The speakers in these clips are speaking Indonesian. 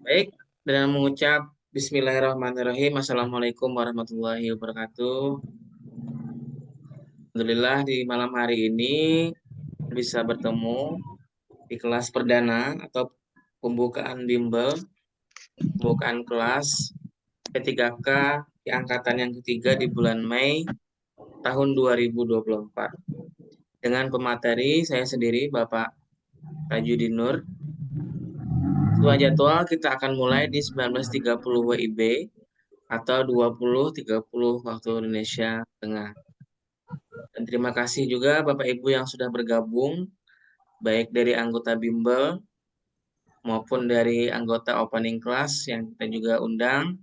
Baik, dengan mengucap Bismillahirrahmanirrahim. Assalamualaikum warahmatullahi wabarakatuh. Alhamdulillah di malam hari ini bisa bertemu di kelas perdana atau pembukaan bimbel, pembukaan kelas P3K di angkatan yang ketiga di bulan Mei tahun 2024. Dengan pemateri saya sendiri, Bapak Tajudin Nur. Sesuai jadwal kita akan mulai di 19.30 WIB atau 20.30 waktu Indonesia Tengah. Dan terima kasih juga Bapak Ibu yang sudah bergabung, baik dari anggota Bimbel maupun dari anggota opening class yang kita juga undang.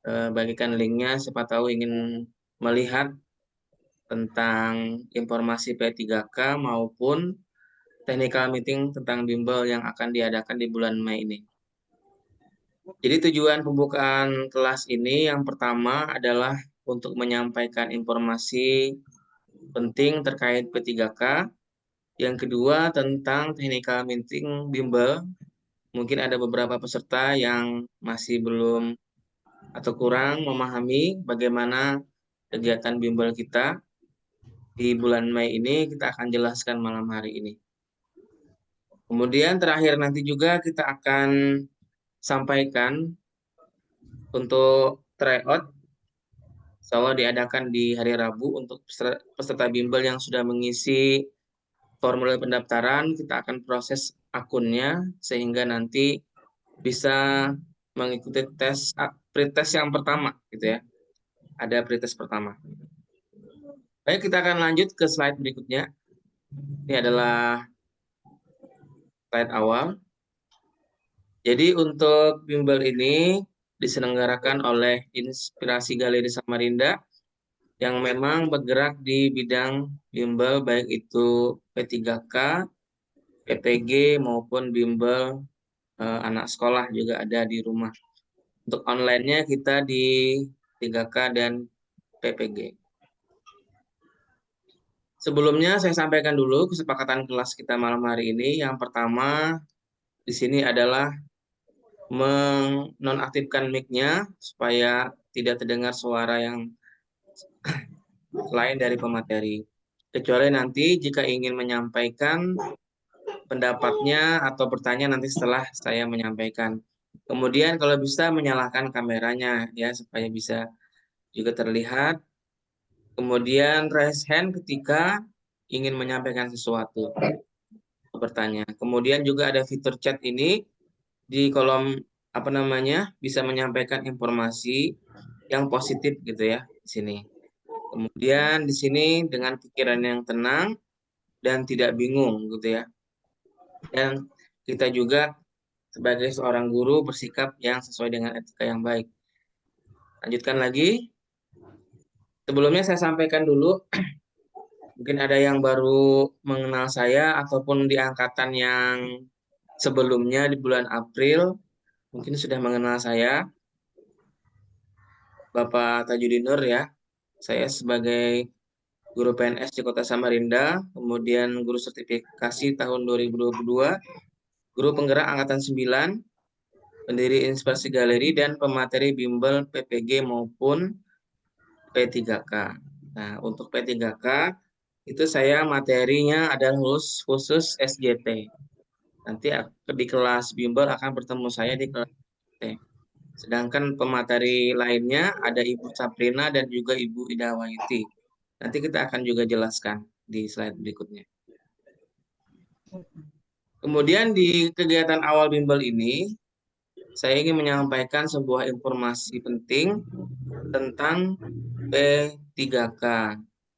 Bagikan linknya, siapa tahu ingin melihat tentang informasi P3K maupun technical meeting tentang Bimbel yang akan diadakan di bulan Mei ini. Jadi tujuan pembukaan kelas ini yang pertama adalah untuk menyampaikan informasi penting terkait P3K. Yang kedua tentang technical meeting bimbel. Mungkin ada beberapa peserta yang masih belum atau kurang memahami bagaimana kegiatan bimbel kita di bulan Mei ini. Kita akan jelaskan malam hari ini. Kemudian terakhir nanti juga kita akan sampaikan untuk tryout. Insya diadakan di hari Rabu untuk peserta bimbel yang sudah mengisi formulir pendaftaran. Kita akan proses akunnya sehingga nanti bisa mengikuti tes pretest yang pertama gitu ya. Ada pretest pertama. Baik, kita akan lanjut ke slide berikutnya. Ini adalah slide awal. Jadi untuk bimbel ini diselenggarakan oleh Inspirasi Galeri Samarinda yang memang bergerak di bidang bimbel baik itu P3K, PPG maupun bimbel anak sekolah juga ada di rumah. Untuk online-nya kita di 3K dan PPG. Sebelumnya saya sampaikan dulu kesepakatan kelas kita malam hari ini. Yang pertama di sini adalah menonaktifkan mic-nya supaya tidak terdengar suara yang lain dari pemateri. Kecuali nanti jika ingin menyampaikan pendapatnya atau bertanya nanti setelah saya menyampaikan. Kemudian kalau bisa menyalakan kameranya ya supaya bisa juga terlihat. Kemudian raise hand ketika ingin menyampaikan sesuatu, bertanya. Kemudian juga ada fitur chat ini di kolom apa namanya bisa menyampaikan informasi yang positif gitu ya di sini. Kemudian di sini dengan pikiran yang tenang dan tidak bingung gitu ya. Dan kita juga sebagai seorang guru bersikap yang sesuai dengan etika yang baik. Lanjutkan lagi. Sebelumnya saya sampaikan dulu, mungkin ada yang baru mengenal saya ataupun di angkatan yang sebelumnya di bulan April, mungkin sudah mengenal saya, Bapak Tajudin Nur ya. Saya sebagai guru PNS di Kota Samarinda, kemudian guru sertifikasi tahun 2022, guru penggerak angkatan 9, pendiri Inspirasi Galeri, dan pemateri bimbel PPG maupun P3K. Nah, untuk P3K itu saya materinya adalah khusus SJT. Nanti di kelas bimbel akan bertemu saya di kelas SJT. Sedangkan pemateri lainnya ada Ibu Saprina dan juga Ibu Ida Wahyuti. Nanti kita akan juga jelaskan di slide berikutnya. Kemudian di kegiatan awal bimbel ini, saya ingin menyampaikan sebuah informasi penting tentang P3K,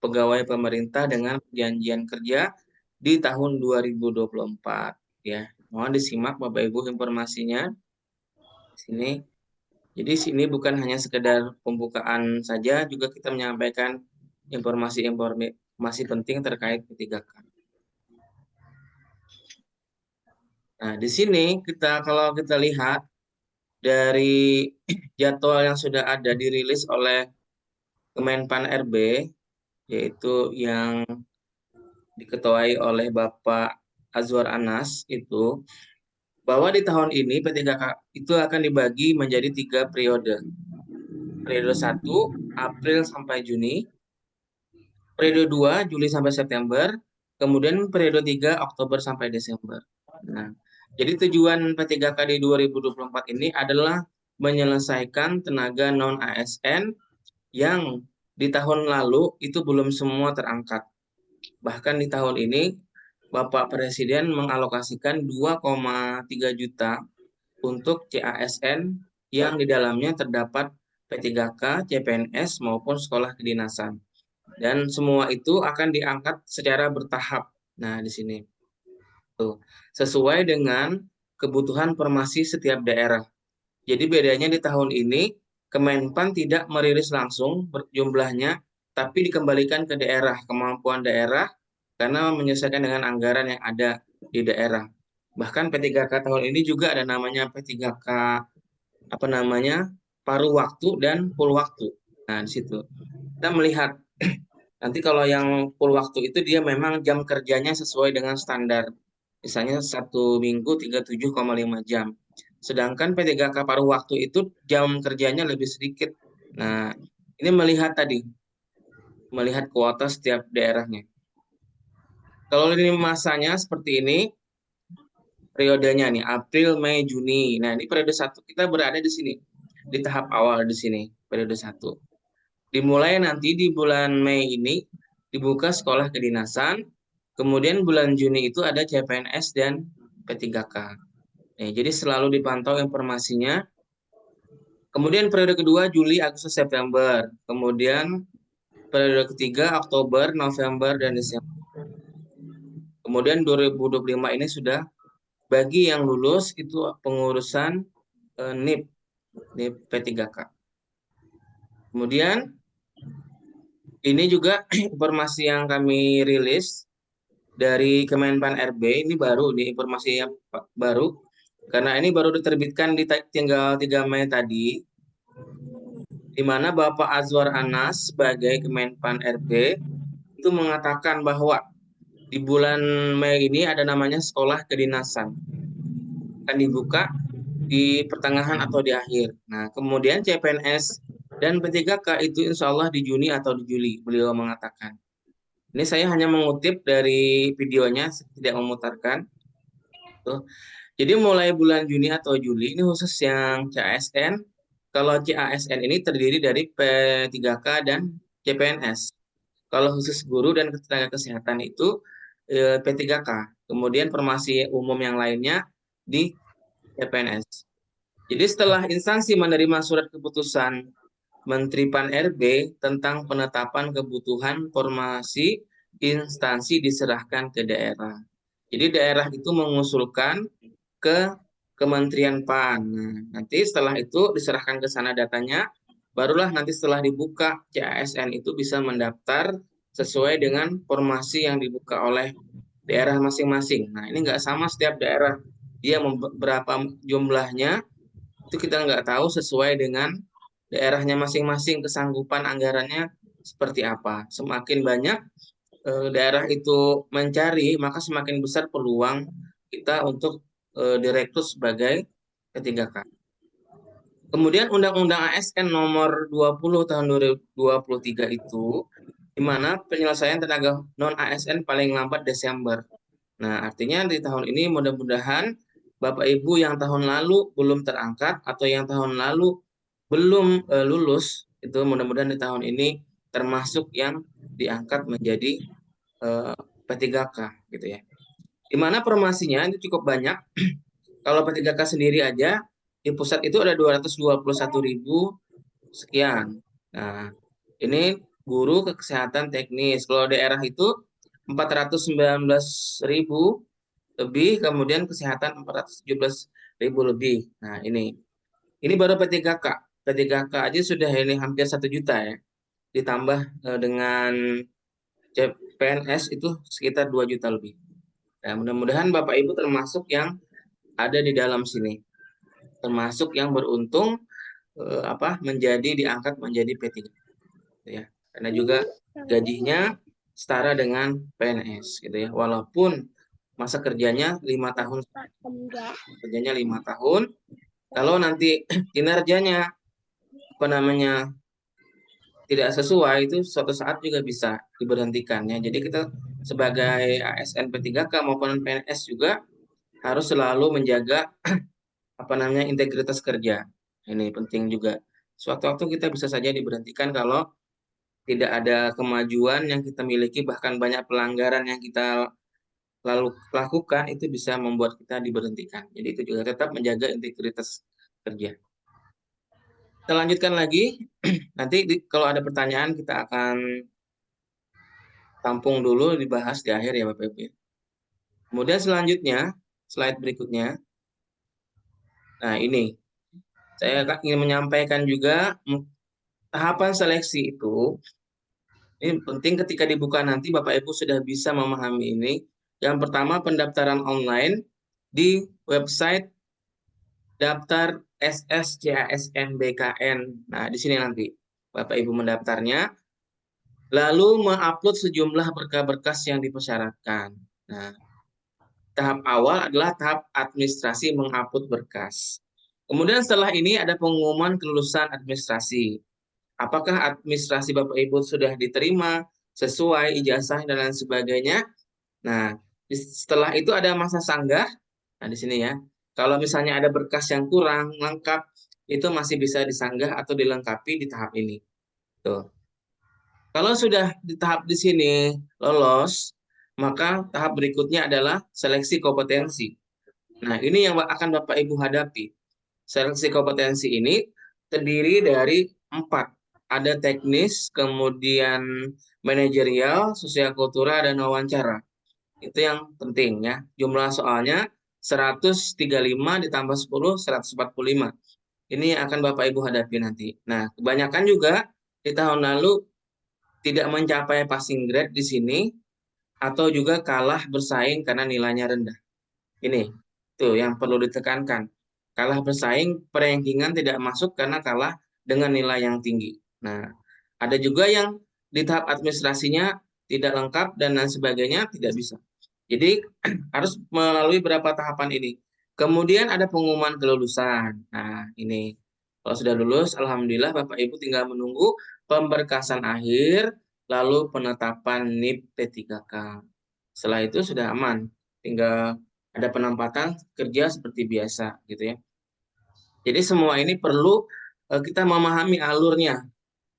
Pegawai Pemerintah dengan Perjanjian Kerja di tahun 2024. Ya, mohon disimak Bapak Ibu informasinya di sini. Jadi sini bukan hanya sekedar pembukaan saja, juga kita menyampaikan informasi penting terkait P3K. Nah, di sini kalau kita lihat dari jadwal yang sudah ada dirilis oleh Kemenpan RB, yaitu yang diketuai oleh Bapak Azwar Anas itu, bahwa di tahun ini P3K itu akan dibagi menjadi 3 periode. Periode 1 April sampai Juni, periode 2 Juli sampai September, kemudian periode 3 Oktober sampai Desember. Nah, jadi tujuan P3K di 2024 ini adalah menyelesaikan tenaga non-ASN yang di tahun lalu itu belum semua terangkat. Bahkan di tahun ini Bapak Presiden mengalokasikan 2,3 juta untuk CASN yang di dalamnya terdapat P3K, CPNS maupun sekolah kedinasan. Dan semua itu akan diangkat secara bertahap. Nah, di sini tuh sesuai dengan kebutuhan formasi setiap daerah. Jadi bedanya di tahun ini Kemenpan tidak merilis langsung jumlahnya, tapi dikembalikan ke daerah, kemampuan daerah karena menyesuaikan dengan anggaran yang ada di daerah. Bahkan P3K tahun ini juga ada namanya P3K apa namanya paruh waktu dan full waktu. Nah, di situ kita melihat nanti kalau yang full waktu itu dia memang jam kerjanya sesuai dengan standar. Misalnya 1 minggu 37,5 jam. Sedangkan P3K paruh waktu itu jam kerjanya lebih sedikit. Nah, ini melihat tadi, melihat kuota setiap daerahnya. Kalau ini masanya seperti ini, periodenya nih, April, Mei, Juni. Nah, ini periode 1 kita berada di sini, di tahap awal di sini, periode 1. Dimulai nanti di bulan Mei ini dibuka sekolah kedinasan, kemudian bulan Juni itu ada CPNS dan P3K. Nah, jadi selalu dipantau informasinya. Kemudian periode kedua Juli, Agustus, September. Kemudian periode ketiga Oktober, November, dan Desember. Kemudian 2025 ini sudah bagi yang lulus itu pengurusan NIP, NIP P3K. Kemudian ini juga informasi yang kami rilis dari Kemenpan RB, ini baru, ini informasi yang baru, karena ini baru diterbitkan di tanggal 3 Mei tadi, di mana Bapak Azwar Anas sebagai Kemenpan RB itu mengatakan bahwa di bulan Mei ini ada namanya sekolah kedinasan, akan dibuka di pertengahan atau di akhir. Nah, kemudian CPNS dan P3K itu insya Allah di Juni atau di Juli, beliau mengatakan. Ini saya hanya mengutip dari videonya, tidak memutarkan. Tuh. Jadi mulai bulan Juni atau Juli, ini khusus yang CASN. Kalau CASN ini terdiri dari P3K dan CPNS. Kalau khusus guru dan tenaga kesehatan itu P3K. Kemudian formasi umum yang lainnya di CPNS. Jadi setelah instansi menerima surat keputusan Menteri Pan-RB tentang penetapan kebutuhan formasi instansi diserahkan ke daerah. Jadi daerah itu mengusulkan ke Kementerian PAN. Nah, nanti setelah itu diserahkan ke sana datanya, barulah nanti setelah dibuka CASN itu bisa mendaftar sesuai dengan formasi yang dibuka oleh daerah masing-masing. Nah, ini nggak sama setiap daerah. Dia berapa jumlahnya, itu kita nggak tahu sesuai dengan daerahnya masing-masing, kesanggupan anggarannya seperti apa. Semakin banyak daerah itu mencari, maka semakin besar peluang kita untuk direkrut sebagai P3K. Kemudian Undang-Undang ASN nomor 20 tahun 2023 itu, di mana penyelesaian tenaga non-ASN paling lambat Desember. Nah, artinya di tahun ini mudah-mudahan Bapak Ibu yang tahun lalu belum terangkat atau yang tahun lalu belum lulus, itu mudah-mudahan di tahun ini termasuk yang diangkat menjadi P3K gitu ya. Di mana formasinya itu cukup banyak. Kalau P3K sendiri aja di pusat itu ada 221.000 sekian. Nah, ini guru kesehatan teknis. Kalau daerah itu 419.000 lebih, kemudian kesehatan 417.000 lebih. Nah, ini baru P3K. P3K aja sudah ini hampir 1 juta ya. Ditambah dengan PNS itu sekitar 2 juta lebih. Nah, mudah-mudahan Bapak Ibu termasuk yang ada di dalam sini. Termasuk yang beruntung menjadi diangkat menjadi P3 ya. Karena juga gajinya setara dengan PNS gitu ya. Walaupun masa kerjanya 5 tahun. Kerjanya 5 tahun. Kalau nanti kinerjanya tidak sesuai, itu suatu saat juga bisa diberhentikan ya. Jadi kita sebagai ASN P3K maupun PNS juga harus selalu menjaga integritas kerja. Ini penting juga. Suatu waktu kita bisa saja diberhentikan kalau tidak ada kemajuan yang kita miliki, bahkan banyak pelanggaran yang kita lalu lakukan, itu bisa membuat kita diberhentikan. Jadi itu juga tetap menjaga integritas kerja. Kita lanjutkan lagi. Nanti kalau ada pertanyaan kita akan tampung dulu, dibahas di akhir ya Bapak Ibu. Kemudian selanjutnya, slide berikutnya. Nah ini, saya ingin menyampaikan juga tahapan seleksi itu. Ini penting ketika dibuka nanti Bapak Ibu sudah bisa memahami ini. Yang pertama pendaftaran online di website daftar SSCASN-BKN. Nah, di sini nanti Bapak Ibu mendaftarnya, lalu mengupload sejumlah berkas-berkas yang dipersyaratkan. Nah, tahap awal adalah tahap administrasi mengupload berkas. Kemudian setelah ini ada pengumuman kelulusan administrasi. Apakah administrasi Bapak Ibu sudah diterima sesuai ijazah dan lain sebagainya? Nah, setelah itu ada masa sanggah. Nah, di sini ya. Kalau misalnya ada berkas yang kurang lengkap, itu masih bisa disanggah atau dilengkapi di tahap ini. Tuh. Kalau sudah di tahap di sini lolos, maka tahap berikutnya adalah seleksi kompetensi. Nah, ini yang akan Bapak Ibu hadapi. Seleksi kompetensi ini terdiri dari 4. Ada teknis, kemudian manajerial, sosial kultural, dan wawancara. Itu yang penting ya. Jumlah soalnya 135 ditambah 10, 145. Ini yang akan Bapak Ibu hadapi nanti. Nah, kebanyakan juga di tahun lalu tidak mencapai passing grade di sini, atau juga kalah bersaing karena nilainya rendah. Ini tuh yang perlu ditekankan. Kalah bersaing, perankingan tidak masuk karena kalah dengan nilai yang tinggi. Nah, ada juga yang di tahap administrasinya tidak lengkap dan lain sebagainya, tidak bisa. Jadi harus melalui beberapa tahapan ini. Kemudian ada pengumuman kelulusan. Nah, ini kalau sudah lulus, alhamdulillah Bapak Ibu tinggal menunggu pemberkasan akhir, lalu penetapan NIP P3K. Setelah itu sudah aman, tinggal ada penempatan kerja seperti biasa gitu ya. Jadi semua ini perlu kita memahami alurnya,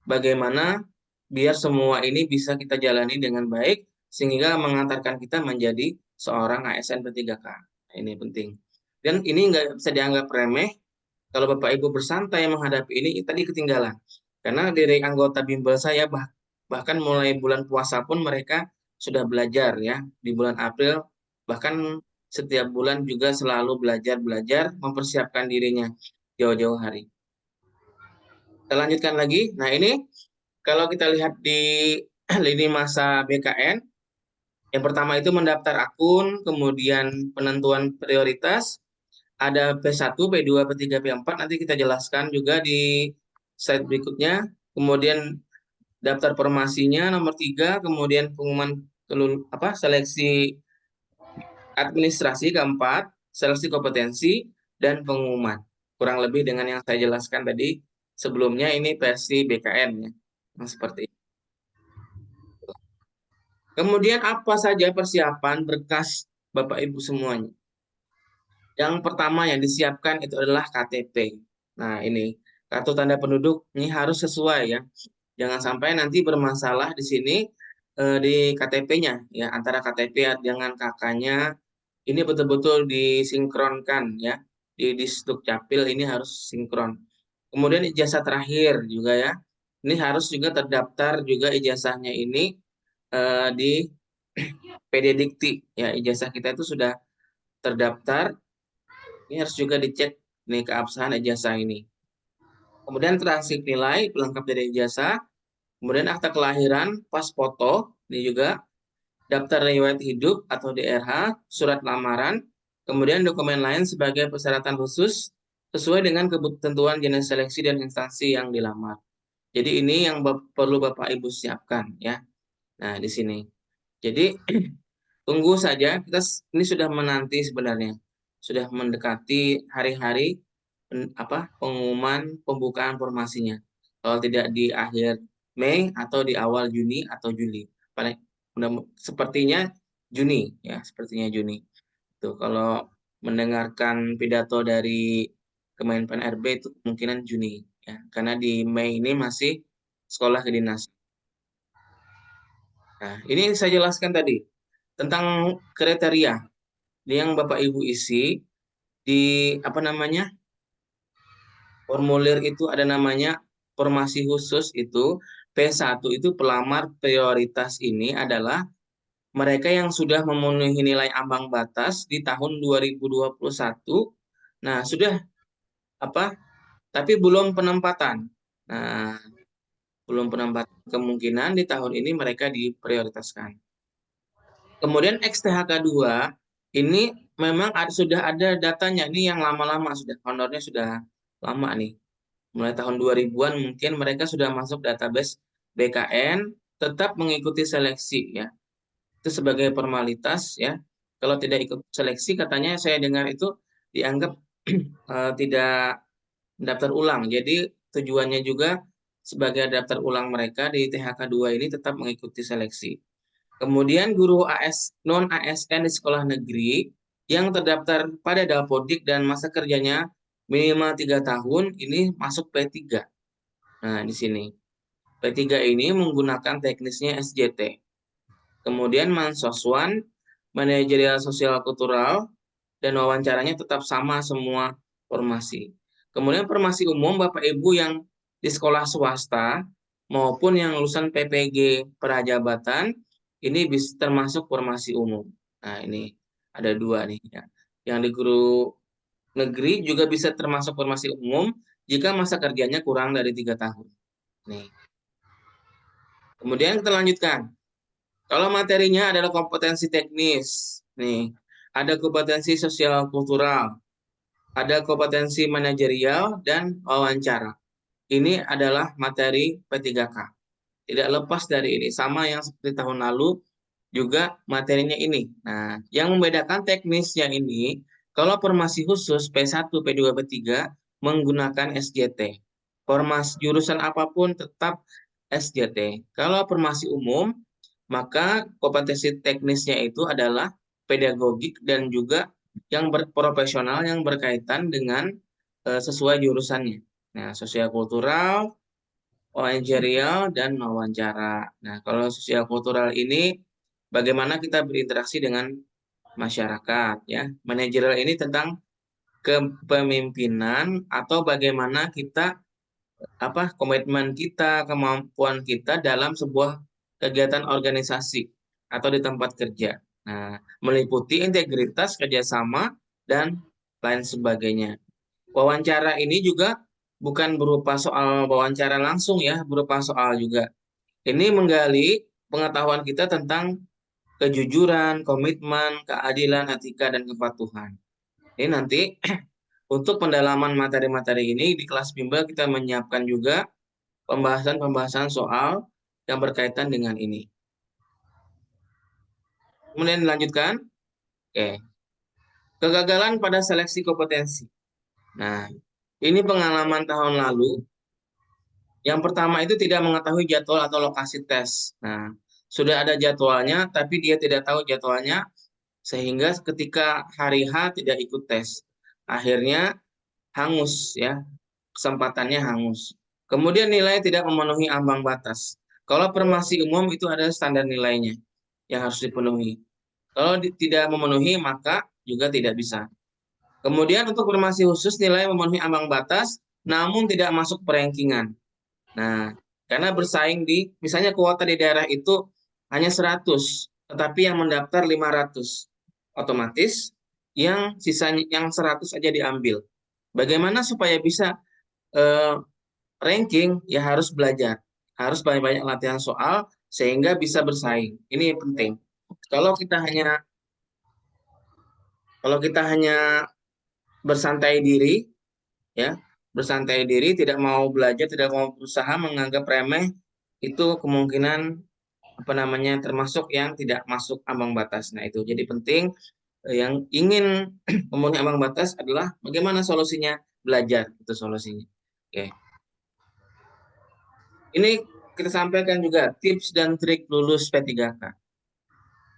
bagaimana biar semua ini bisa kita jalani dengan baik sehingga mengantarkan kita menjadi seorang ASN P3K. Nah, ini penting. Dan ini nggak bisa dianggap remeh. Kalau Bapak Ibu bersantai menghadapi ini, tadi ketinggalan. Karena dari anggota bimbel saya bahkan mulai bulan puasa pun mereka sudah belajar ya. Di bulan April bahkan setiap bulan juga selalu belajar mempersiapkan dirinya jauh-jauh hari. Kita lanjutkan lagi. Nah, ini kalau kita lihat di lini masa BKN, yang pertama itu mendaftar akun, kemudian penentuan prioritas, ada P1, P2, P3, P4, nanti kita jelaskan juga di slide berikutnya. Kemudian daftar formasinya nomor 3, kemudian pengumuman seleksi administrasi keempat, seleksi kompetensi, dan pengumuman. Kurang lebih dengan yang saya jelaskan tadi sebelumnya, ini versi BKN ya. Nah, seperti itu. Kemudian apa saja persiapan berkas Bapak Ibu semuanya? Yang pertama yang disiapkan itu adalah KTP. Nah, ini kartu tanda penduduk ini harus sesuai ya. Jangan sampai nanti bermasalah di sini di KTP-nya ya, antara KTP dengan KK-nya ini betul-betul disinkronkan ya. Di Disdukcapil ini harus sinkron. Kemudian ijazah terakhir juga ya. Ini harus juga terdaftar juga ijazahnya ini di PD Dikti ya, ijazah kita itu sudah terdaftar. Ini harus juga dicek nih keabsahan ijazah ini. Kemudian transkrip nilai pelengkap dari ijazah, kemudian akta kelahiran, pas foto, ini juga daftar riwayat hidup atau DRH, surat lamaran, kemudian dokumen lain sebagai persyaratan khusus sesuai dengan ketentuan jenis seleksi dan instansi yang dilamar. Jadi ini yang perlu Bapak Ibu siapkan ya. Nah, di sini. Jadi tunggu saja, kita ini sudah menanti sebenarnya, sudah mendekati hari-hari pengumuman pembukaan formasinya. Kalau tidak di akhir Mei atau di awal Juni atau Juli, paling sepertinya Juni ya, sepertinya Juni. Tuh kalau mendengarkan pidato dari Kemenpan RB itu kemungkinan Juni ya, karena di Mei ini masih sekolah kedinasan. Nah, ini saya jelaskan tadi tentang kriteria yang Bapak Ibu isi di formulir itu ada namanya formasi khusus itu P1 itu pelamar prioritas ini adalah mereka yang sudah memenuhi nilai ambang batas di tahun 2021. Nah, sudah tapi belum penempatan. Nah, belum penempatan, kemungkinan di tahun ini mereka diprioritaskan. Kemudian XTHK 2 ini memang sudah ada datanya, ini yang lama-lama sudah, honornya sudah lama nih. Mulai tahun 2000-an mungkin mereka sudah masuk database BKN, tetap mengikuti seleksi ya. Itu sebagai formalitas ya. Kalau tidak ikut seleksi katanya saya dengar itu dianggap tidak daftar ulang. Jadi tujuannya juga sebagai daftar ulang mereka di THK 2 ini tetap mengikuti seleksi. Kemudian guru non ASN di sekolah negeri yang terdaftar pada Dapodik dan masa kerjanya minimal 3 tahun ini masuk P3. Nah, di sini. P3 ini menggunakan teknisnya SJT. Kemudian Mansoswan, manajerial sosial kultural, dan wawancaranya tetap sama semua formasi. Kemudian formasi umum Bapak Ibu yang di sekolah swasta maupun yang lulusan PPG Prajabatan ini bisa termasuk formasi umum. Nah, ini ada dua nih ya. Yang di guru negeri juga bisa termasuk formasi umum jika masa kerjanya kurang dari 3 tahun. Nih. Kemudian kita lanjutkan. Kalau materinya adalah kompetensi teknis, nih, ada kompetensi sosial kultural, ada kompetensi manajerial dan wawancara. Ini adalah materi P3K. Tidak lepas dari ini, sama yang seperti tahun lalu juga materinya ini. Nah, yang membedakan teknisnya ini, kalau formasi khusus P1, P2, P3 menggunakan SJT. Formasi jurusan apapun tetap SJT. Kalau formasi umum, maka kompetensi teknisnya itu adalah pedagogik dan juga yang profesional yang berkaitan dengan sesuai jurusannya. Nah, sosial kultural, manajerial, dan wawancara. Nah, kalau sosial kultural ini bagaimana kita berinteraksi dengan masyarakat ya. Manajerial ini tentang kepemimpinan atau bagaimana kita komitmen kita, kemampuan kita dalam sebuah kegiatan organisasi atau di tempat kerja. Nah, meliputi integritas, kerjasama, dan lain sebagainya. Wawancara ini juga bukan berupa soal wawancara langsung ya, berupa soal juga. Ini menggali pengetahuan kita tentang kejujuran, komitmen, keadilan, etika, dan kepatuhan. Ini nanti untuk pendalaman materi-materi ini di kelas bimbel kita menyiapkan juga pembahasan-pembahasan soal yang berkaitan dengan ini. Kemudian dilanjutkan. Oke. Kegagalan pada seleksi kompetensi. Nah, ini pengalaman tahun lalu. Yang pertama itu tidak mengetahui jadwal atau lokasi tes. Nah, sudah ada jadwalnya, tapi dia tidak tahu jadwalnya, sehingga ketika hari H tidak ikut tes. Akhirnya hangus ya, kesempatannya hangus. Kemudian nilai tidak memenuhi ambang batas. Kalau formasi umum itu ada standar nilainya yang harus dipenuhi. Kalau tidak memenuhi maka juga tidak bisa. Kemudian untuk formasi khusus nilai memenuhi ambang batas namun tidak masuk perankingan. Nah, karena bersaing di misalnya kuota di daerah itu hanya 100, tetapi yang mendaftar 500. Otomatis yang sisanya yang 100 aja diambil. Bagaimana supaya bisa ranking ya harus belajar, harus banyak-banyak latihan soal sehingga bisa bersaing. Ini penting. Kalau kita hanya kalau kita hanya bersantai diri, ya bersantai diri, tidak mau belajar, tidak mau berusaha, menganggap remeh, itu kemungkinan termasuk yang tidak masuk ambang batas. Nah, itu jadi penting. Yang ingin memenuhi ambang batas adalah bagaimana solusinya, belajar itu solusinya. Oke. Ini kita sampaikan juga tips dan trik lulus P3K.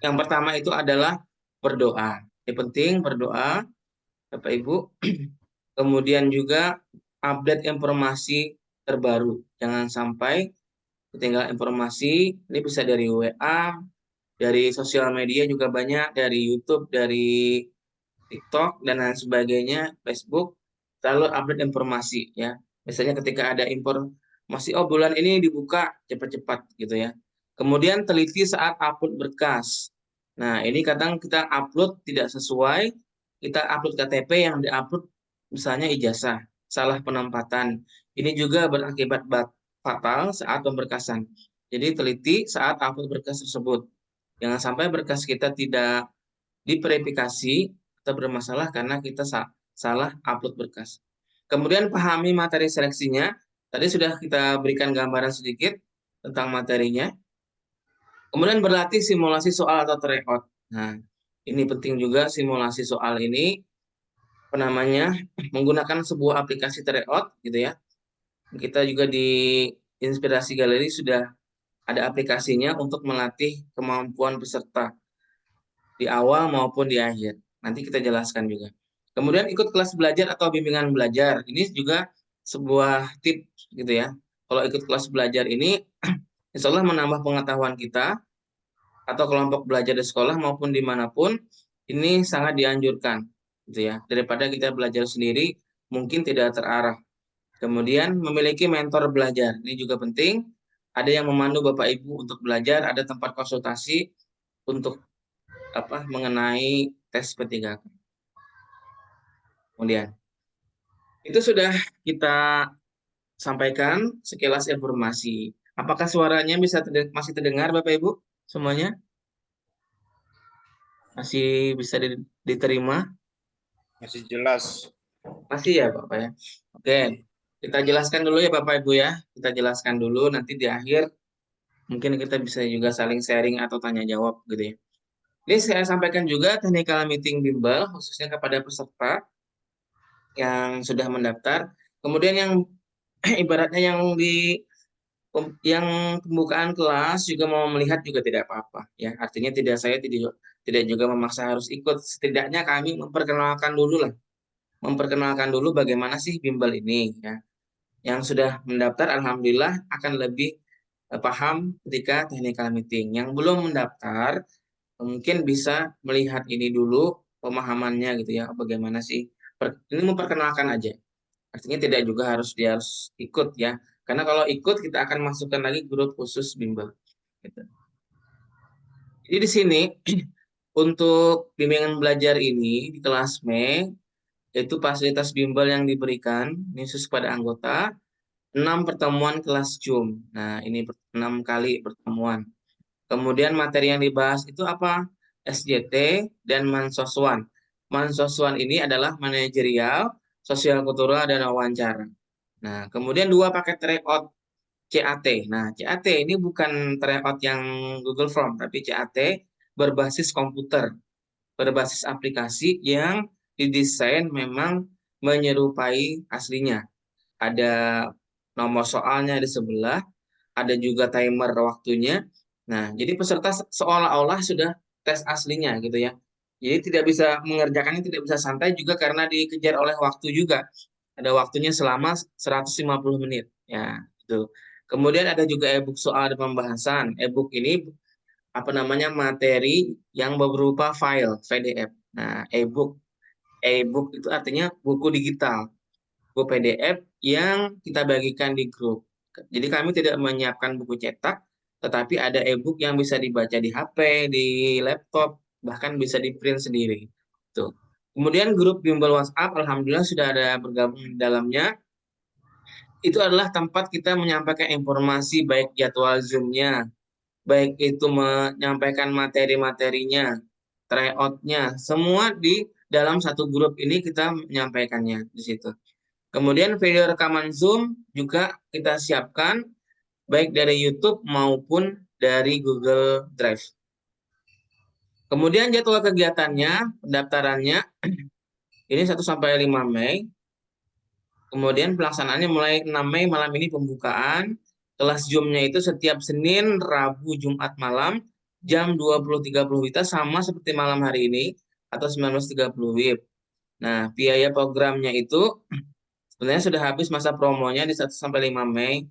Yang pertama itu adalah berdoa. Yang penting berdoa, Bapak Ibu. Kemudian juga update informasi terbaru. Jangan sampai ketinggalan informasi. Ini bisa dari WA, dari sosial media juga banyak, dari YouTube, dari TikTok dan lain sebagainya, Facebook, selalu update informasi ya. Misalnya ketika ada informasi, oh bulan ini dibuka cepat-cepat gitu ya. Kemudian teliti saat upload berkas. Nah, ini kadang kita upload tidak sesuai, kita upload KTP yang diupload misalnya ijazah, salah penempatan. Ini juga berakibat fatal saat pemberkasan. Jadi teliti saat upload berkas tersebut. Jangan sampai berkas kita tidak diverifikasi atau bermasalah karena kita salah upload berkas. Kemudian pahami materi seleksinya. Tadi sudah kita berikan gambaran sedikit tentang materinya. Kemudian berlatih simulasi soal atau tryout. Nah, ini penting juga simulasi soal ini menggunakan sebuah aplikasi tryout gitu ya. Kita juga di Inspirasi Galeri sudah ada aplikasinya untuk melatih kemampuan peserta di awal maupun di akhir. Nanti kita jelaskan juga. Kemudian ikut kelas belajar atau bimbingan belajar. Ini juga sebuah tips gitu ya. Kalau ikut kelas belajar ini insya Allah menambah pengetahuan kita atau kelompok belajar di sekolah maupun dimanapun ini sangat dianjurkan gitu ya. Daripada kita belajar sendiri mungkin tidak terarah. Kemudian memiliki mentor belajar. Ini juga penting. Ada yang memandu Bapak Ibu untuk belajar, ada tempat konsultasi untuk mengenai tes P3K. Kemudian itu sudah kita sampaikan sekilas informasi. Apakah suaranya masih terdengar Bapak Ibu semuanya? Masih bisa diterima? Masih jelas. Masih ya Bapak ya. Oke, kita jelaskan dulu ya Bapak Ibu ya. Kita jelaskan dulu nanti di akhir mungkin kita bisa juga saling sharing atau tanya jawab gitu ya. Ini saya sampaikan juga technical meeting bimbel khususnya kepada peserta yang sudah mendaftar. Kemudian yang ibaratnya yang pembukaan kelas juga mau melihat juga tidak apa-apa ya. Artinya saya tidak juga memaksa harus ikut. Setidaknya kami memperkenalkan dulu bagaimana sih bimbel ini ya. Yang sudah mendaftar alhamdulillah akan lebih paham ketika technical meeting. Yang belum mendaftar mungkin bisa melihat ini dulu pemahamannya gitu ya. Bagaimana sih? Ini memperkenalkan aja. Artinya tidak juga dia harus ikut ya. Karena kalau ikut kita akan masukkan lagi grup khusus bimbel. Gitu. Jadi di sini untuk bimbingan belajar ini di kelas Mei itu fasilitas bimbel yang diberikan ini khusus pada anggota 6 pertemuan kelas Zoom. Nah, ini 6 kali pertemuan. Kemudian materi yang dibahas itu apa? SJT dan Mansoswan. Mansoswan ini adalah manajerial, sosial kultural, dan wawancara. Nah, kemudian 2 paket tryout CAT. Nah, CAT ini bukan tryout yang Google Form, tapi CAT berbasis komputer, berbasis aplikasi yang didesain memang menyerupai aslinya. Ada nomor soalnya di sebelah, ada juga timer waktunya. Nah, jadi peserta seolah-olah sudah tes aslinya gitu ya. Jadi tidak bisa mengerjakannya, tidak bisa santai juga karena dikejar oleh waktu juga. Ada waktunya selama 150 menit. Ya, itu. Kemudian ada juga e-book soal dan pembahasan. E-book ini materi yang berupa file PDF. Nah, e-book itu artinya buku digital, buku PDF yang kita bagikan di grup. Jadi kami tidak menyiapkan buku cetak, tetapi ada e-book yang bisa dibaca di HP, di laptop, bahkan bisa di print sendiri. Tuh. Kemudian grup bimbel WhatsApp, alhamdulillah sudah ada bergabung di dalamnya. Itu adalah tempat kita menyampaikan informasi baik jadwal Zoom-nya, baik itu menyampaikan materi-materinya, tryout-nya, semua di dalam satu grup ini kita menyampaikannya di situ. Kemudian video rekaman Zoom juga kita siapkan baik dari YouTube maupun dari Google Drive. Kemudian jadwal kegiatannya, pendaftarannya ini 1 sampai 5 Mei. Kemudian pelaksanaannya mulai 6 Mei malam ini pembukaan. Kelas Zoom-nya itu setiap Senin, Rabu, Jumat malam jam 20.30 WITA sama seperti malam hari ini atau 19.30 WIB. Nah, biaya programnya itu sebenarnya sudah habis masa promonya di 1 sampai 5 Mei.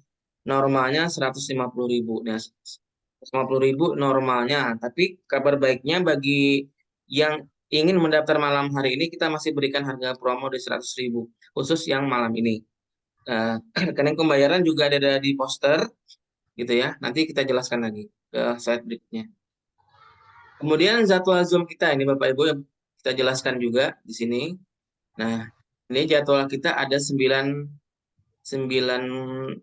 Normalnya 150.000. Nah, 150.000 normalnya. Tapi kabar baiknya bagi yang ingin mendaftar malam hari ini kita masih berikan harga promo di 100.000 khusus yang malam ini. Rekening pembayaran juga ada di poster gitu ya. Nanti kita jelaskan lagi ke slide berikutnya. Kemudian jadwal Zoom kita ini Bapak Ibu kita jelaskan juga di sini. Nah, ini jadwal kita ada 9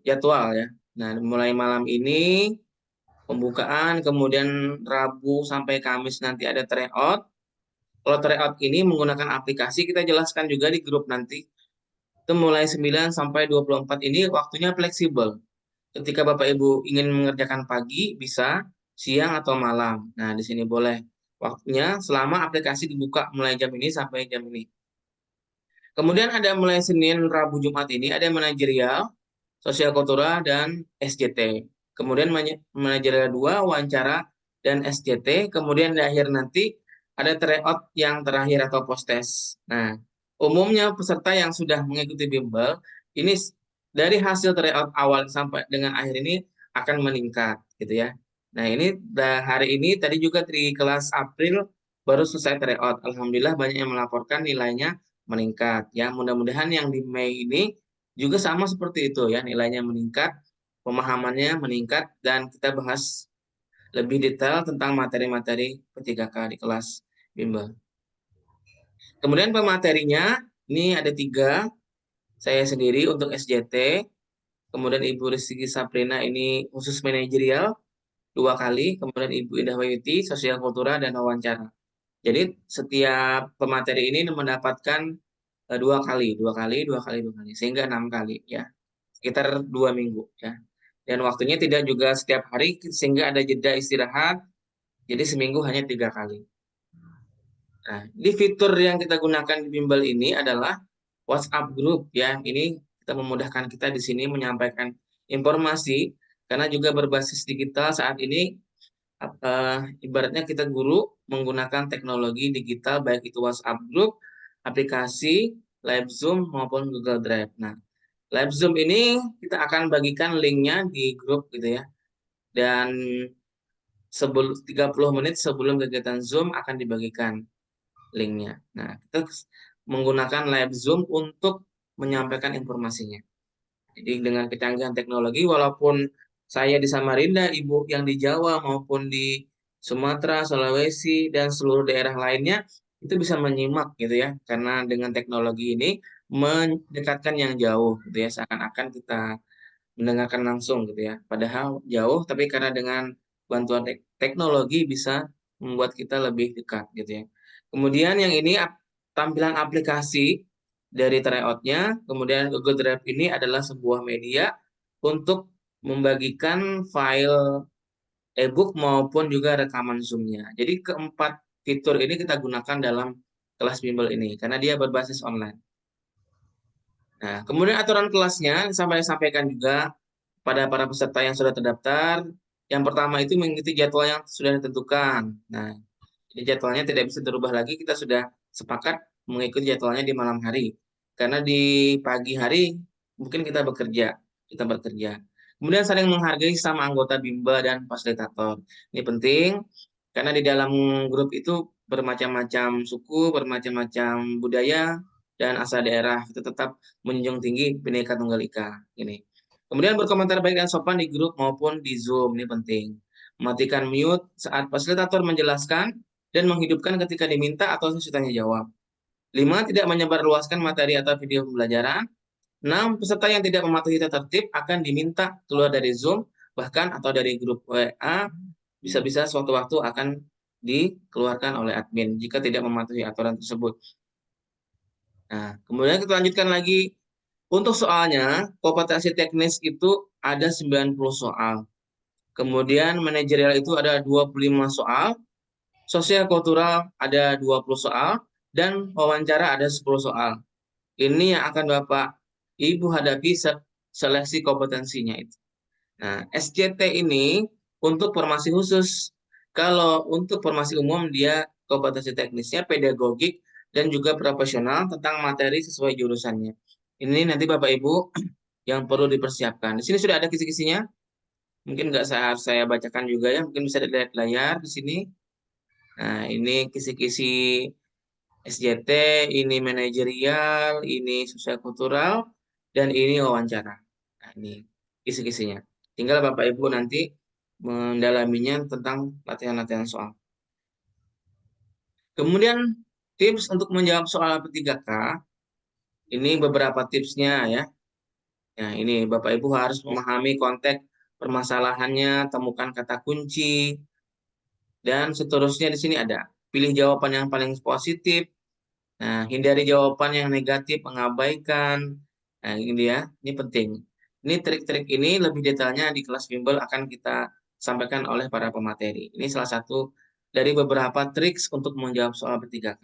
jadwal ya. Nah, mulai malam ini pembukaan, kemudian Rabu sampai Kamis nanti ada tryout. Kalau tryout ini menggunakan aplikasi kita jelaskan juga di grup nanti. Itu mulai 9 sampai 24 ini waktunya fleksibel. Ketika Bapak Ibu ingin mengerjakan pagi, bisa siang atau malam. Nah, di sini boleh waktunya selama aplikasi dibuka mulai jam ini sampai jam ini. Kemudian ada mulai Senin, Rabu, Jumat ini ada manajerial, sosial kultural, dan SJT. Kemudian manajerial 2, wawancara, dan SJT. Kemudian di akhir nanti ada tryout yang terakhir atau post-test. Nah, umumnya peserta yang sudah mengikuti bimbel, ini dari hasil tryout awal sampai dengan akhir ini akan meningkat, gitu ya. Nah, ini hari ini tadi juga di kelas April baru selesai tryout. Alhamdulillah banyak yang melaporkan nilainya meningkat. Ya, mudah-mudahan yang di Mei ini juga sama seperti itu ya, nilainya meningkat, pemahamannya meningkat, dan kita bahas lebih detail tentang materi-materi P3K di kelas bimbel. Kemudian pematerinya, ini ada 3, saya sendiri untuk SJT, kemudian Ibu Rizky Saprina ini khusus manajerial 2 kali, kemudian Ibu Indah Wayuti, sosial kultural, dan wawancara. Jadi setiap pemateri ini mendapatkan 2 kali, 2 kali, 2 kali, 2 kali, sehingga 6 kali ya, sekitar 2 minggu ya. Dan waktunya tidak juga setiap hari sehingga ada jeda istirahat, jadi seminggu hanya 3 kali. Nah, di fitur yang kita gunakan di bimbel ini adalah WhatsApp group ya. Ini kita memudahkan kita di sini menyampaikan informasi karena juga berbasis digital saat ini ibaratnya kita guru menggunakan teknologi digital baik itu WhatsApp group, aplikasi, live Zoom maupun Google Drive. Nah, live Zoom ini kita akan bagikan linknya di grup gitu ya. Dan 30 menit sebelum kegiatan Zoom akan dibagikan linknya. Nah, kita menggunakan live Zoom untuk menyampaikan informasinya. Jadi dengan kecanggihan teknologi, walaupun saya di Samarinda, Ibu yang di Jawa maupun di Sumatera, Sulawesi, dan seluruh daerah lainnya, itu bisa menyimak gitu ya. Karena dengan teknologi ini mendekatkan yang jauh gitu ya, seakan-akan kita mendengarkan langsung gitu ya. Padahal jauh, tapi karena dengan bantuan teknologi bisa membuat kita lebih dekat gitu ya. Kemudian yang ini tampilan aplikasi dari tryout-nya, kemudian Google Drive ini adalah sebuah media untuk membagikan file e-book maupun juga rekaman Zoom-nya. Jadi keempat fitur ini kita gunakan dalam kelas bimbel ini karena dia berbasis online. Nah, kemudian aturan kelasnya sampai sampaikan juga pada para peserta yang sudah terdaftar. Yang pertama itu mengikuti jadwal yang sudah ditentukan. Nah, jadi jadwalnya tidak bisa dirubah lagi, kita sudah sepakat mengikuti jadwalnya di malam hari. Karena di pagi hari mungkin kita bekerja. Kemudian saling menghargai sama anggota bimbel dan fasilitator. Ini penting karena di dalam grup itu bermacam-macam suku, bermacam-macam budaya, dan asal daerah. Kita tetap menjunjung tinggi Bhinneka Tunggal Ika. Ini. Kemudian berkomentar baik dan sopan di grup maupun di Zoom, ini penting. Mematikan mute saat fasilitator menjelaskan dan menghidupkan ketika diminta atau sesi tanya jawab. 5. Tidak menyebarluaskan materi atau video pembelajaran. 6. Peserta yang tidak mematuhi tata tertib akan diminta keluar dari Zoom, bahkan atau dari grup WA, bisa-bisa suatu waktu akan dikeluarkan oleh admin jika tidak mematuhi aturan tersebut. Nah, kemudian kita lanjutkan lagi. Untuk soalnya, kompetensi teknis itu ada 90 soal. Kemudian manajerial itu ada 25 soal, sosial kultural ada 20 soal, dan wawancara ada 10 soal. Ini yang akan Bapak Ibu hadapi seleksi kompetensinya itu. Nah, SCT ini untuk formasi khusus. Kalau untuk formasi umum dia kompetensi teknisnya, pedagogik, dan juga profesional tentang materi sesuai jurusannya. Ini nanti Bapak Ibu yang perlu dipersiapkan. Di sini sudah ada kisi-kisinya. Mungkin nggak saya bacakan juga ya, mungkin bisa dilihat layar di sini. Nah, ini kisi-kisi SJT, ini manajerial, ini sosial kultural, dan ini wawancara. Nah, ini kisi-kisinya. Tinggal Bapak Ibu nanti mendalaminya tentang latihan-latihan soal. Kemudian tips untuk menjawab soal P3K, ini beberapa tipsnya ya. Nah, ini Bapak Ibu harus memahami konteks permasalahannya, temukan kata kunci, dan seterusnya di sini ada. Pilih jawaban yang paling positif. Nah, hindari jawaban yang negatif, mengabaikan. Nah, ini dia, ini penting. Ini trik-trik ini lebih detailnya di kelas bimbel akan kita sampaikan oleh para pemateri. Ini salah satu dari beberapa trik untuk menjawab soal P3K.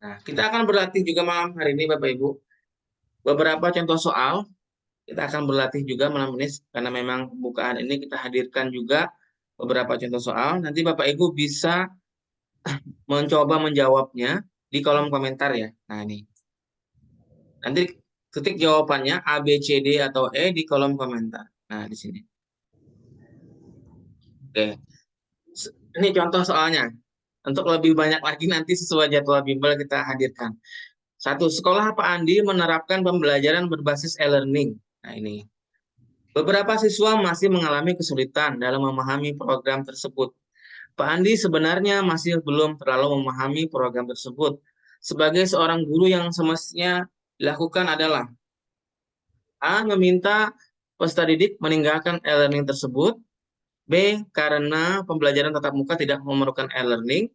Nah, kita akan berlatih juga malam hari ini Bapak Ibu. Beberapa contoh soal, kita akan berlatih juga malam ini, karena memang pembukaan ini kita hadirkan juga beberapa contoh soal. Nanti Bapak Ibu bisa mencoba menjawabnya di kolom komentar ya. Nah, ini. Nanti ketik jawabannya A, B, C, D, atau E di kolom komentar. Nah, di sini. Oke. Ini contoh soalnya. Untuk lebih banyak lagi nanti sesuai jadwal bimbel kita hadirkan. Satu, sekolah Pak Andi menerapkan pembelajaran berbasis e-learning. Nah, ini. Beberapa siswa masih mengalami kesulitan dalam memahami program tersebut. Pak Andi sebenarnya masih belum terlalu memahami program tersebut. Sebagai seorang guru yang semestinya dilakukan adalah A. Meminta peserta didik meninggalkan e-learning tersebut. B. Karena pembelajaran tatap muka tidak memerlukan e-learning.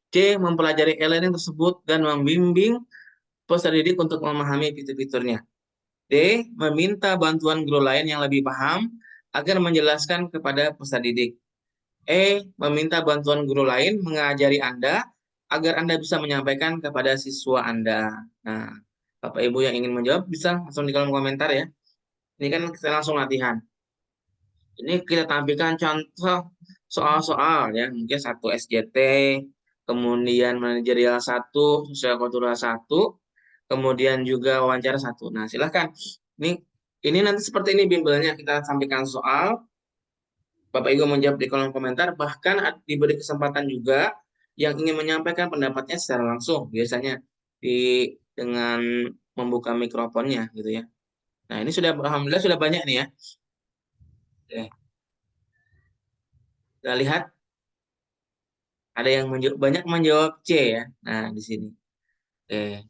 C. Mempelajari e-learning tersebut dan membimbing peserta didik untuk memahami fitur-fiturnya. D. Meminta bantuan guru lain yang lebih paham agar menjelaskan kepada peserta didik. E. Meminta bantuan guru lain mengajari Anda agar Anda bisa menyampaikan kepada siswa Anda. Nah, Bapak Ibu yang ingin menjawab bisa langsung di kolom komentar ya. Ini kan kita langsung latihan. Ini kita tampilkan contoh soal-soal ya, mungkin satu SJT, kemudian manajerial 1, sosial kultural 1, kemudian juga wawancara 1. Nah, silahkan. Ini nanti seperti ini bimbelnya, kita sampaikan soal, Bapak Ibu menjawab di kolom komentar, bahkan diberi kesempatan juga yang ingin menyampaikan pendapatnya secara langsung, biasanya dengan membuka mikrofonnya gitu ya. Nah, ini sudah alhamdulillah sudah banyak nih ya. Oke. Kita lihat ada yang banyak menjawab C ya. Nah, di sini. Oke.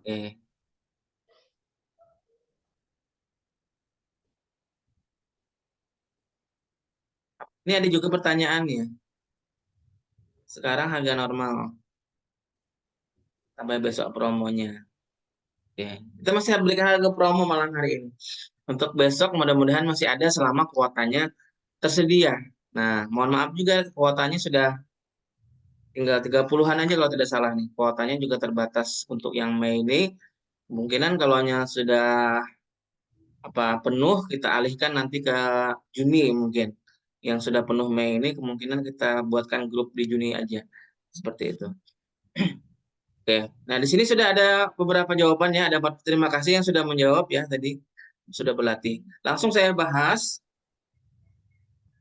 Oke. Ini ada juga pertanyaan ya. Sekarang harga normal sampai besok promonya. Oke. Kita masih berikan harga promo malam hari ini. Untuk besok mudah-mudahan masih ada selama kuotanya tersedia. Nah, mohon maaf juga kuotanya sudah tinggal 30-an aja kalau tidak salah nih. Kuotanya juga terbatas untuk yang Mei ini. Kemungkinan kalau sudah penuh kita alihkan nanti ke Juni mungkin. Yang sudah penuh Mei ini kemungkinan kita buatkan grup di Juni aja. Seperti itu. Oke. Nah, di sini sudah ada beberapa jawabannya. Ada terima kasih yang sudah menjawab ya tadi sudah berlatih. Langsung saya bahas.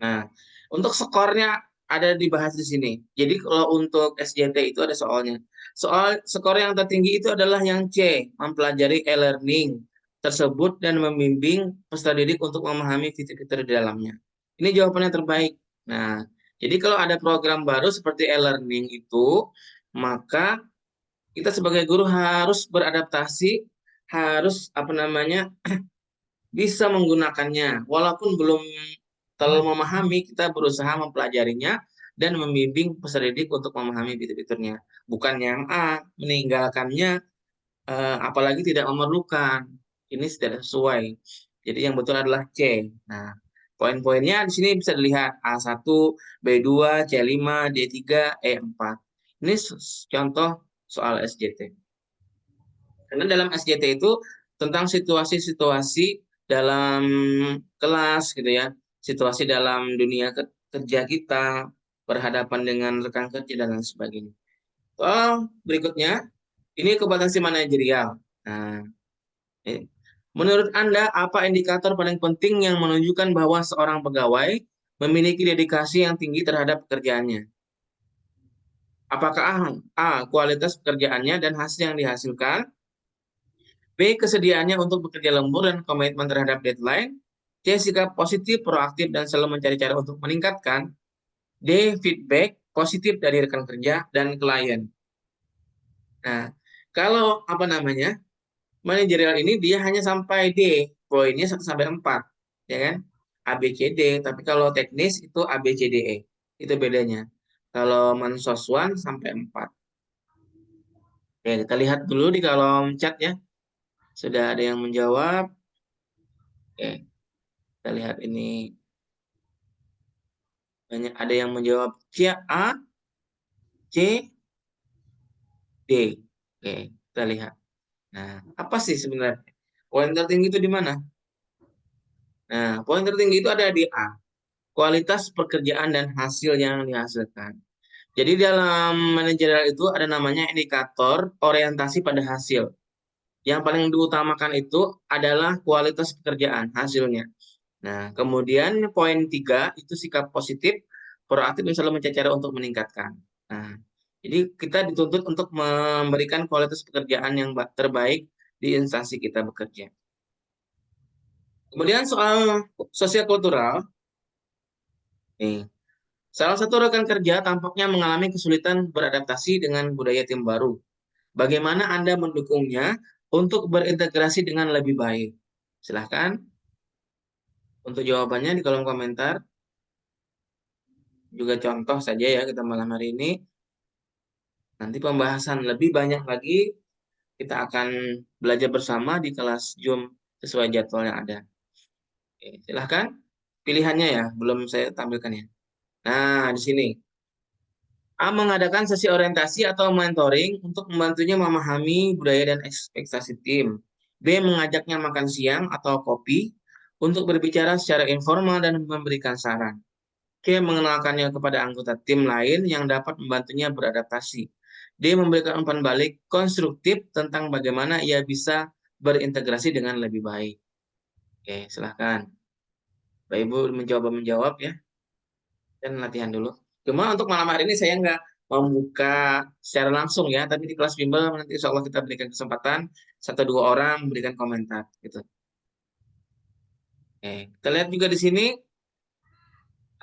Nah, untuk skornya ada dibahas di sini. Jadi kalau untuk SJT itu ada soalnya. Soal skor yang tertinggi itu adalah yang C, mempelajari e-learning tersebut dan membimbing peserta didik untuk memahami fitur-fitur di dalamnya. Ini jawabannya terbaik. Nah, jadi kalau ada program baru seperti e-learning itu, maka kita sebagai guru harus beradaptasi, harus bisa menggunakannya. Walaupun belum terlalu memahami, kita berusaha mempelajarinya dan membimbing peserta didik untuk memahami fitur-fiturnya. Bukan yang A, meninggalkannya, apalagi tidak memerlukan. ini tidak sesuai. Jadi yang betul adalah C. Nah, poin-poinnya di sini bisa dilihat A1, B2, C5, D3, E4. Ini contoh soal SJT. Karena dalam SJT itu tentang situasi-situasi dalam kelas gitu ya, situasi dalam dunia kerja kita, berhadapan dengan rekan kerja dan lain sebagainya. Soal berikutnya, ini kompetensi manajerial. Nah, menurut Anda apa indikator paling penting yang menunjukkan bahwa seorang pegawai memiliki dedikasi yang tinggi terhadap pekerjaannya? Apakah A. Kualitas pekerjaannya dan hasil yang dihasilkan, B. Kesediaannya untuk bekerja lembur dan komitmen terhadap deadline, C. Sikap positif, proaktif, dan selalu mencari cara untuk meningkatkan, D. Feedback positif dari rekan kerja dan klien. Nah, kalau apa namanya manajerial ini dia hanya sampai D, poinnya 1 sampai 4, ya kan? A, B, C, D, tapi kalau teknis itu A, B, C, D, E. Itu bedanya. Kalau mensoswan sampai 4. Oke, kita lihat dulu di kolom chat ya. Sudah ada yang menjawab. Oke, kita lihat ini. Banyak ada yang menjawab C, A, C, D. Oke, kita lihat. Nah, apa sih sebenarnya? Poin tertinggi itu di mana? Nah, poin tertinggi itu ada di A. Kualitas pekerjaan dan hasil yang dihasilkan. Jadi dalam manajerial itu ada namanya indikator orientasi pada hasil. Yang paling diutamakan itu adalah kualitas pekerjaan, hasilnya. Nah, kemudian poin 3 itu sikap positif, proaktif dan selalu mencari cara untuk meningkatkan. Nah, jadi kita dituntut untuk memberikan kualitas pekerjaan yang terbaik di instansi kita bekerja. Kemudian soal sosial kultural, nih, salah satu rekan kerja tampaknya mengalami kesulitan beradaptasi dengan budaya tim baru. Bagaimana Anda mendukungnya untuk berintegrasi dengan lebih baik? Silahkan untuk jawabannya di kolom komentar. Juga contoh saja ya kita malam hari ini. Nanti pembahasan lebih banyak lagi kita akan belajar bersama di kelas Zoom sesuai jadwal yang ada. Oke, silahkan pilihannya ya, belum saya tampilkan ya. Nah, di sini. A. Mengadakan sesi orientasi atau mentoring untuk membantunya memahami budaya dan ekspektasi tim. B. Mengajaknya makan siang atau kopi untuk berbicara secara informal dan memberikan saran. C. Mengenalkannya kepada anggota tim lain yang dapat membantunya beradaptasi. D. Memberikan umpan balik konstruktif tentang bagaimana ia bisa berintegrasi dengan lebih baik. Oke, silahkan. Bapak Ibu menjawab ya. Dan latihan dulu. Cuma untuk malam hari ini saya nggak membuka secara langsung ya, tapi di kelas bimbel nanti insya Allah kita berikan kesempatan 1-2 orang memberikan komentar gitu. Oke, kita lihat juga di sini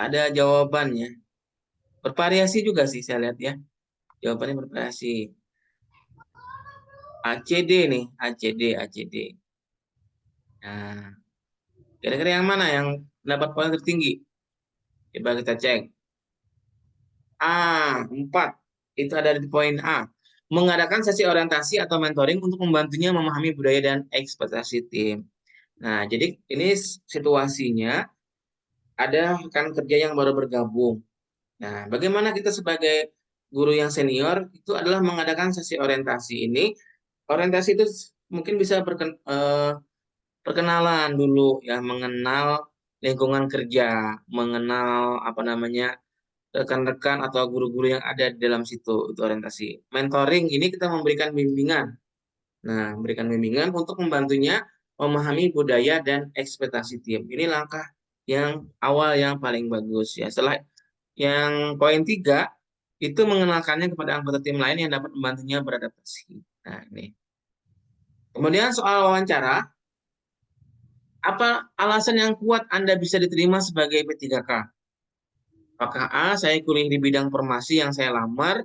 ada jawabannya. Bervariasi juga sih saya lihat ya. Jawabannya bervariasi. ACD nih, ACD, ACD. Nah, kira-kira yang mana yang dapat poin tertinggi? Coba kita cek. A, 4. Itu ada di poin A. Mengadakan sesi orientasi atau mentoring untuk membantunya memahami budaya dan ekspektasi tim. Nah, jadi ini situasinya ada rekan kerja yang baru bergabung. Nah, bagaimana kita sebagai guru yang senior itu adalah mengadakan sesi orientasi ini. Orientasi itu mungkin bisa perkenalan dulu ya, mengenal lingkungan kerja, mengenal apa namanya rekan-rekan atau guru-guru yang ada di dalam situ, itu orientasi. Mentoring ini kita memberikan bimbingan. Nah, memberikan bimbingan untuk membantunya memahami budaya dan ekspektasi tim. Ini langkah yang awal yang paling bagus ya. Setelah yang poin 3 itu mengenalkannya kepada anggota tim lain yang dapat membantunya beradaptasi. Nah, ini. Kemudian soal wawancara, apa alasan yang kuat Anda bisa diterima sebagai P3K? Apakah A, saya kuliah di bidang farmasi yang saya lamar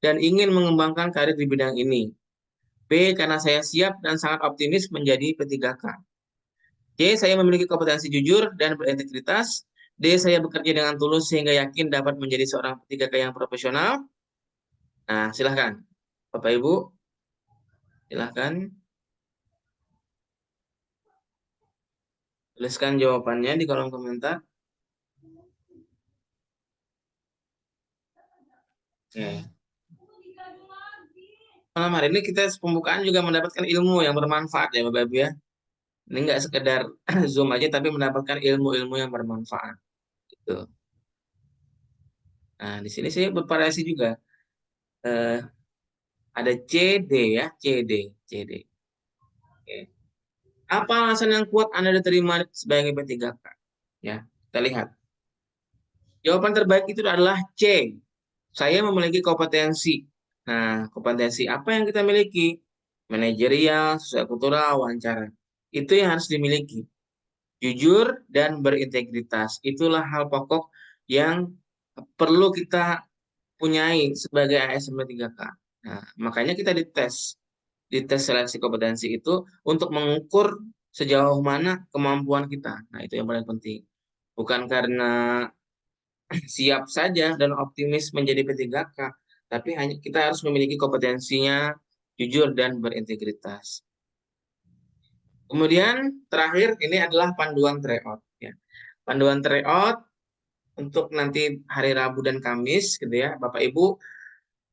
dan ingin mengembangkan karir di bidang ini. B, karena saya siap dan sangat optimis menjadi P3K. C, saya memiliki kompetensi jujur dan berintegritas. D, saya bekerja dengan tulus sehingga yakin dapat menjadi seorang P3K yang profesional. Nah, silahkan. Bapak Ibu, silahkan. Tuliskan jawabannya di kolom komentar. Oke. Malam hari ini kita pembukaan juga mendapatkan ilmu yang bermanfaat ya Bapak Ibu ya. Ini nggak sekedar Zoom aja tapi mendapatkan ilmu-ilmu yang bermanfaat. Gitu. Nah, di sini saya bervariasi juga. Eh, ada CD ya, CD. Oke. Apa alasan yang kuat Anda diterima sebagai P3K? Ya, kita lihat. Jawaban terbaik itu adalah C. Saya memiliki kompetensi. Nah, kompetensi apa yang kita miliki? Manajerial, sosial kultural, wawancara. Itu yang harus dimiliki. Jujur dan berintegritas. Itulah hal pokok yang perlu kita punyai sebagai ASN 3K. Nah, makanya kita dites. Dites seleksi kompetensi itu untuk mengukur sejauh mana kemampuan kita. Nah, itu yang paling penting. Bukan karena siap saja dan optimis menjadi P3K, tapi hanya kita harus memiliki kompetensinya, jujur dan berintegritas. Kemudian terakhir ini adalah panduan tryout. Ya. Panduan tryout untuk nanti hari Rabu dan Kamis, gitu ya, Bapak Ibu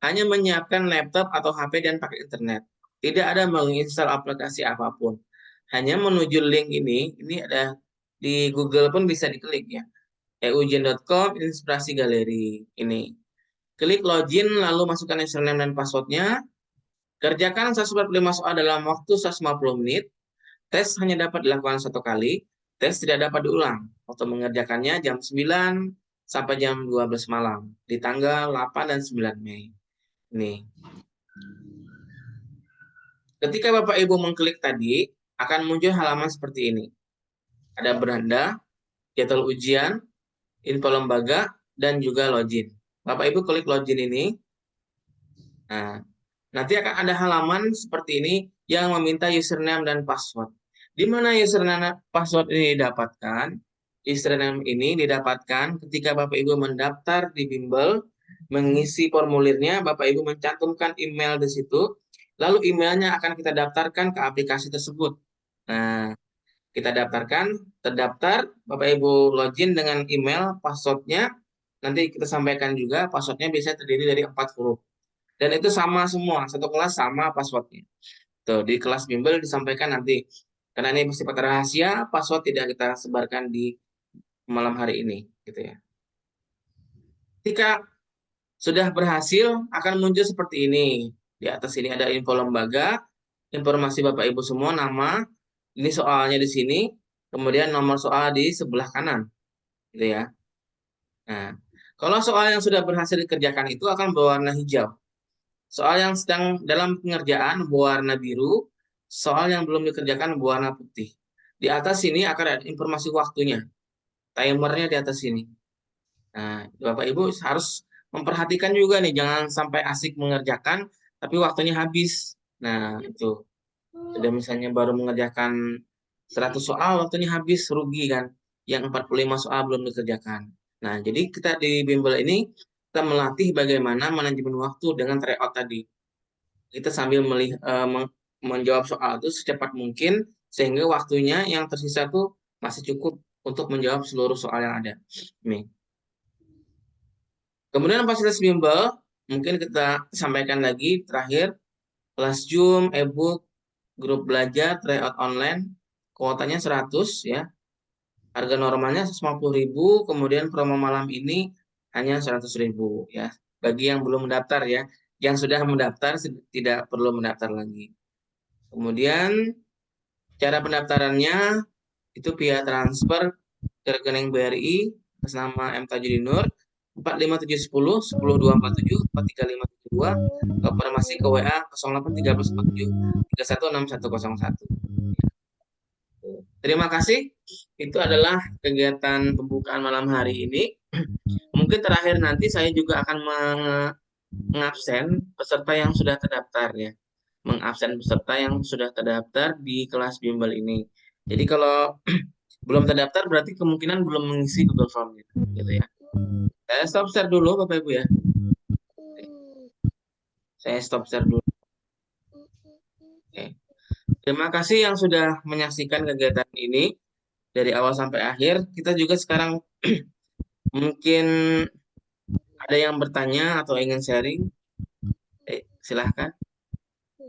hanya menyiapkan laptop atau HP dan pakai internet. Tidak ada menginstal aplikasi apapun. Hanya menuju link ini ada di Google pun bisa diklik ya. eugen.com inspirasi galeri ini. Klik login lalu masukkan username dan passwordnya. Kerjakan 145 soal dalam waktu 150 menit. Tes hanya dapat dilakukan satu kali. Tes tidak dapat diulang. Waktu mengerjakannya jam 9 sampai jam 12 malam di tanggal 8 dan 9 Mei. Nih. Ketika Bapak Ibu mengklik tadi, akan muncul halaman seperti ini. Ada beranda, jadwal ujian, info lembaga, dan juga login. Bapak Ibu klik login ini. Nah, nanti akan ada halaman seperti ini yang meminta username dan password. Di mana username dan password ini didapatkan? Username ini didapatkan ketika Bapak Ibu mendaftar di Bimbel, mengisi formulirnya, Bapak Ibu mencantumkan email di situ, lalu emailnya akan kita daftarkan ke aplikasi tersebut. Nah, kita daftarkan, terdaftar, Bapak Ibu login dengan email, passwordnya, nanti kita sampaikan juga, passwordnya bisa terdiri dari 4 huruf. Dan itu sama semua, satu kelas sama passwordnya. Tuh, di kelas bimbel disampaikan nanti. Karena ini bersifat rahasia, password tidak kita sebarkan di malam hari ini, gitu ya. Ketika sudah berhasil, akan muncul seperti ini. Di atas ini ada info lembaga, informasi Bapak Ibu semua, nama, ini soalnya di sini, kemudian nomor soal di sebelah kanan, gitu ya. Nah, kalau soal yang sudah berhasil dikerjakan itu akan berwarna hijau. Soal yang sedang dalam pengerjaan berwarna biru, soal yang belum dikerjakan berwarna putih. Di atas sini akan ada informasi waktunya, timernya di atas sini. Nah, Bapak Ibu harus memperhatikan juga nih, jangan sampai asik mengerjakan, tapi waktunya habis. Nah, itu. Sudah misalnya baru mengerjakan 100 soal, waktunya habis, rugi kan. Yang 45 soal belum dikerjakan. Nah, jadi kita di bimbel ini, kita melatih bagaimana manajemen waktu dengan tryout tadi. Kita sambil menjawab soal itu secepat mungkin, sehingga waktunya yang tersisa tuh masih cukup untuk menjawab seluruh soal yang ada. Nih. Kemudian fasilitas bimbel, mungkin kita sampaikan lagi terakhir, kelas Zoom, e-book, grup belajar, tryout online, kuotanya 100 ya. Harga normalnya 150.000, kemudian promo malam ini hanya 100.000 ya. Bagi yang belum mendaftar ya, yang sudah mendaftar tidak perlu mendaftar lagi. Kemudian cara pendaftarannya itu via transfer ke rekening BRI atas nama M Tajudinur 45710 10247 43572, konfirmasi ke WA 081347 316101. Terima kasih. Itu adalah kegiatan pembukaan malam hari ini. Mungkin terakhir nanti saya juga akan mengabsen peserta yang sudah terdaftar ya. Mengabsen peserta yang sudah terdaftar di kelas bimbel ini. Jadi kalau belum terdaftar berarti kemungkinan belum mengisi Google Form gitu ya. Saya stop share dulu Bapak Ibu ya. Saya stop share dulu. Oke. Terima kasih yang sudah menyaksikan kegiatan ini. dari awal sampai akhir. Kita juga sekarang mungkin ada yang bertanya atau ingin sharing. Silahkan.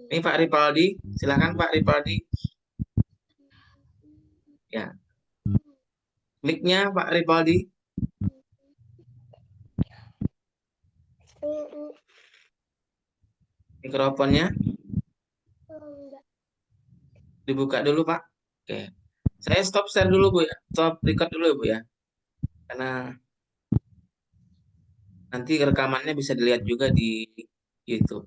Ini Pak Ripaldi, silahkan Pak Ripaldi. Ya, mic-nya Pak Ripaldi, mikrofonnya dibuka dulu Pak. Oke, saya stop share dulu Bu ya, stop record dulu Bu ya, karena nanti rekamannya bisa dilihat juga di YouTube.